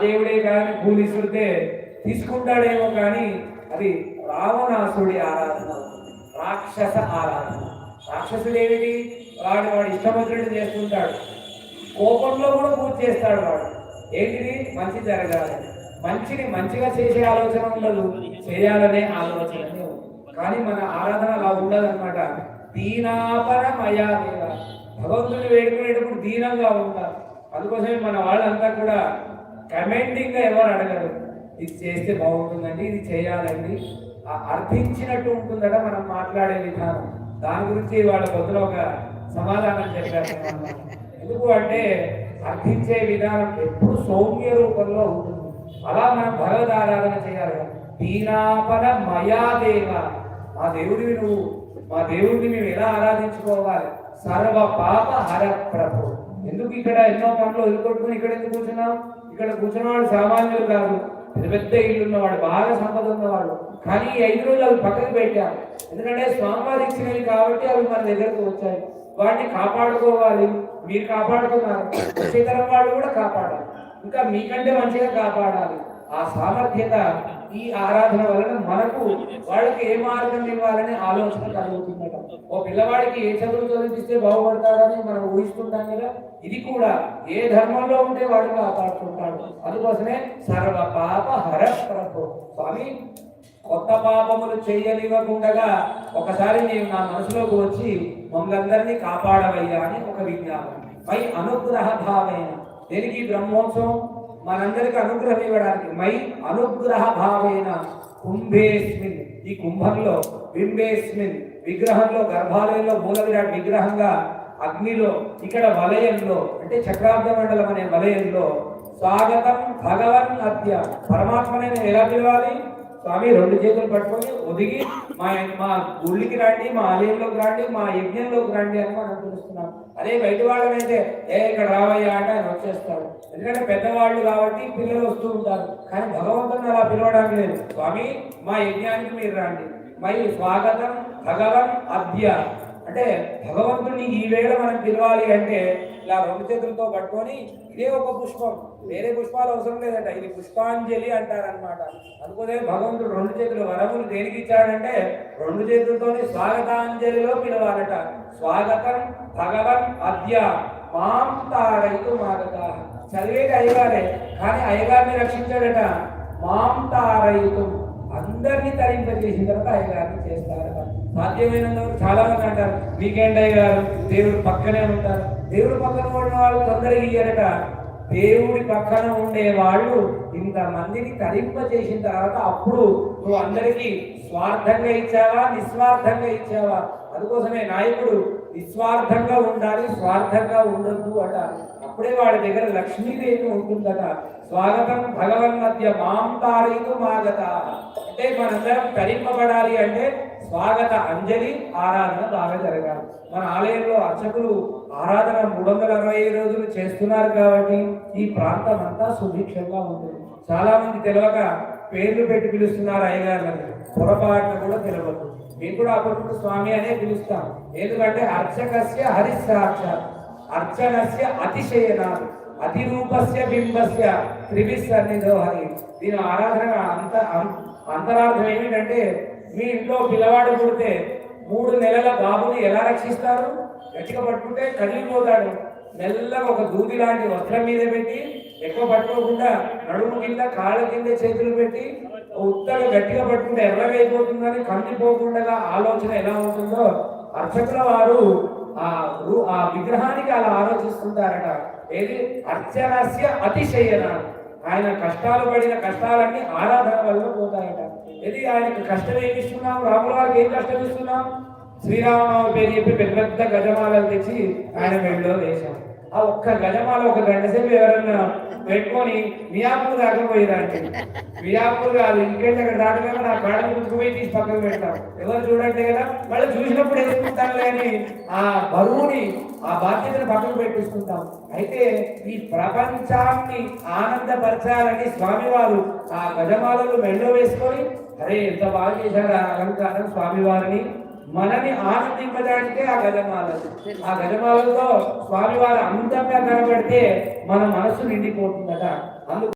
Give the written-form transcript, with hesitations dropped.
దేవుడే కానీ పూలు ఇస్తుంటే తీసుకుంటాడేమో కానీ అది రావణాసుడి ఆరాధన అవుతుంది, రాక్షస ఆరాధన. రాక్షసుడు ఏమిటి? వాడు ఇష్టమొచ్చినట్టు చేస్తుంటాడు, కోపంలో కూడా పూజ చేస్తాడు. వాడు ఏంటిది? మంచి జరగాలి, మంచిని మంచిగా చేసే ఆలోచన ఉండదు, చేయాలనే ఆలోచననే ఉంది. కానీ మన ఆరాధన అలా ఉండదన్నమాట. దీనాపరమయా దేవ, భగవంతుని వేడుకునేటప్పుడు దీనంగా ఉంటారు. అందుకోసమే మన వాళ్ళంతా కూడా కమెండింగ్గా ఎవరు అడగరు, ఇది చేస్తే బాగుంటుందండి, ఇది చేయాలండి, అర్థించినట్టు ఉంటుందట మనం మాట్లాడే విధానం. దాని గురించి వాళ్ళ పొద్దున ఒక సమాధానం చెప్పారు. ఎందుకు అంటే అర్థించే విధానం ఎప్పుడు సౌమ్య రూపంలో ఉంటుంది. అలా మనం భగవద్ ఆరాధన చేయాలి. దీనాపర మయాదేవ, మా దేవుడివి నువ్వు, మా దేవుడిని మేము ఎలా ఆరాధించుకోవాలి? సర్వ పాప హర ప్రభు. ఎందుకు ఇక్కడ ఎన్నో పనులు వదిలికొట్టుకుని ఇక్కడ ఎందుకు కూర్చున్నాం? ఇక్కడ కూర్చున్నవాడు సామాన్యులు కాదు, పెద్ద పెద్ద ఇల్లు ఉన్నవాడు, బాగా సంపద ఉన్నవాడు. కానీ ఈ 5 రోజులు అవి పక్కకి పెట్టారు. ఎందుకంటే స్వామివారి ఇచ్చినవి కాబట్టి అవి మన దగ్గరకు వచ్చాయి. వాటిని కాపాడుకోవాలి. మీరు కాపాడుతున్నారు, వచ్చేతరం వాళ్ళు కూడా కాపాడాలి, ఇంకా మీకంటే మంచిగా కాపాడాలి. ఆ సామర్థ్యత ఈ ఆరాధన వలన మనకు వాళ్ళకి ఏ మార్గం ఇవ్వాలనే ఆలోచన కలుగుతుందట. ఓ పిల్లవాడికి ఏ చదువు చదివిస్తే బాగుపడతాడని మనం ఊహిస్తుంటాం కదా, ఇది కూడా ఏ ధర్మంలో ఉంటే వాడు కాపాడుతుంటాడు. అందుకోసమే సర్వ పాప హర ప్రభు. స్వామి, కొత్త పాపములు చేయనివ్వకుండా ఒకసారి నేను నా మనసులోకి వచ్చి మమ్మల్ందరినీ కాపాడవయ్యా అని ఒక విజ్ఞాపన. మై అనుగ్రహ భావేన, దేనికి? బ్రహ్మోత్సవం మనందరికి అనుగ్రహం ఇవ్వడానికి. మై అనుగ్రహ భావేన కుంభేస్మిన్, ఈ కుంభంలో, బింబేస్మిన్ విగ్రహంలో, గర్భాలయంలో మూల విరాట్ విగ్రహంగా, అగ్నిలో, ఇక్కడ వలయంలో అంటే చక్రాబ్ద మండలం అనే వలయంలో స్వాగతం భగవన్ అద్య, పరమాత్మనే నేను ఎలా పిలవాలి? స్వామి 2 చేతులు పట్టుకొని ఒదిగి మా గుళ్ళకి రండి, మా ఆలయంలోకి రండి, మా యజ్ఞంలోకి రండి అని మనం పిలుస్తున్నాం. అదే బయట వాళ్ళనైతే ఇక్కడ రావయ్యా అంటే ఆయన వచ్చేస్తాడు. ఎందుకంటే పెద్దవాళ్ళు కాబట్టి పిల్లలు వస్తూ ఉంటారు. కానీ భగవంతుని అలా పిలవడానికి లేదు. స్వామి, మా యజ్ఞానికి మీరు రండి. మై స్వాగతం భగవన్ అద్య అంటే భగవంతుడిని ఈ వేళ మనం పిలవాలి అంటే ఇలా 2 చేతులతో పట్టుకొని, ఇదే ఒక పుష్పం, వేరే పుష్పాలు అవసరం లేదట, ఇది పుష్పాంజలి అంటారనమాట. అందుకోసమే భగవంతుడు 2 చేతులు వరములు దేనికి ఇచ్చాడంటే 2 చేతులతోనే స్వాగతాంజలిలో పిలవాలట. స్వాగతం భగవన్ అద్య మాం తారయితు మాగత. చదివేది అయ్యగారే, కానీ అయ్యగారిని రక్షించాడట. మాం తారయితు, అందరినీ తరింపజేసిన తర్వాత అయ్యగారిని చేస్తారట. సాధ్యమైనంత చాలా మంది అంటారు, వీకెండ్ అయ్యగారు దేవుడు పక్కనే ఉంటారు. దేవుడు పక్కన ఉన్న వాళ్ళు తొందరగా ఇయ్యారట. దేవుడి పక్కన ఉండే వాళ్ళు ఇంతమందిని తరింపజేసిన తర్వాత అప్పుడు నువ్వు అందరికీ స్వార్థంగా ఇచ్చావా, నిస్వార్థంగా ఇచ్చావా? అందుకోసమే నాయకుడు నిస్వార్థంగా ఉండాలి, స్వార్థంగా ఉండొద్దు అట. అప్పుడే వాడి దగ్గర లక్ష్మీదేవి ఉంటుందట. స్వాగతం భగవన్ మధ్య మాం తారీకు మాగత అంటే మనందరం తరింపబడాలి అంటే స్వాగత అంజలి ఆరాధన బాగా జరగాలి. మన ఆలయంలో అర్చకులు ఆరాధన 365 రోజులు చేస్తున్నారు కాబట్టి ఈ ప్రాంతం అంతా సుభిక్షంగా ఉంటుంది. చాలా మంది తెలియక పేర్లు పెట్టి పిలుస్తున్నారు అయ్యగారులని, పొరపాటున కూడా తెలియదు. మేము కూడా అప్పుడు స్వామి అనే పిలుస్తాం. ఎందుకంటే అర్చకస్య హరిసాక్షాత్, అర్చనస్య అతిశయనాథ్, అతిరూపస్య బింబస్య త్రిభిస్సన్నిధో హరి. దీని ఆరాధన అంతరార్థం ఏమిటంటే, మీ ఇంట్లో పిల్లవాడు పుడితే 3 నెలల బాబుని ఎలా రక్షిస్తారు? గట్టిగా పట్టుకుంటే కదిలిపోతాడు. మెల్లగా ఒక దూది లాంటి వస్త్రం మీద పెట్టి, ఎక్కువ పట్టుకోకుండా నడుము కింద కాళ్ళ కింద చేతులు పెట్టి ఉత్తగా గట్టిగా పట్టుకుంటే ఎర్రగా అయిపోతుందని కందిపోకుండా ఆలోచన ఎలా ఉంటుందో అర్చకుల వారు ఆ విగ్రహానికి అలా ఆలోచిస్తుంటారట. ఏది? అర్చనస్య అతిశయన, ఆయన కష్టాలు పడిన కష్టాలన్నీ ఆరాధన వల్ల పోతాయట. ఇది ఆయనకు కష్టం ఏమి ఇస్తున్నాం? రాముల వారికి ఏం కష్టం ఇస్తున్నాం? శ్రీరామనవమి పేరు చెప్పి పెద్ద పెద్ద గజమాలలు తెచ్చి ఆయన మెడలో వేశాం. ఆ ఒక్క గజమాల ఒక గంట సేపు ఎవరన్నా పెట్టుకొని మియాపూర్ దాకపోయేదానికి, మియాపూర్ కాదు ఇంకేంటి అక్కడ దాటగా నా కాడలు గుర్తుకుపోయి తీసి పక్కన పెడతాం. ఎవరు చూడండి కదా, వాళ్ళు చూసినప్పుడు వేసుకుంటాను అని ఆ బరువుని, ఆ బాధ్యతను పక్కన పెట్టిస్తుంటాం. అయితే ఈ ప్రపంచాన్ని ఆనందపరచాలని స్వామివారు ఆ గజమాలను మెడలో వేసుకొని, అరే ఎంత బాగా చేశారు ఆ అలంకారం స్వామివారిని, మనని ఆనందింపడానికే ఆ గజమాలలు. ఆ గజమాలతో స్వామివారు అందంగా కనబడితే మన మనసు నిండిపోతుందట. అందుకు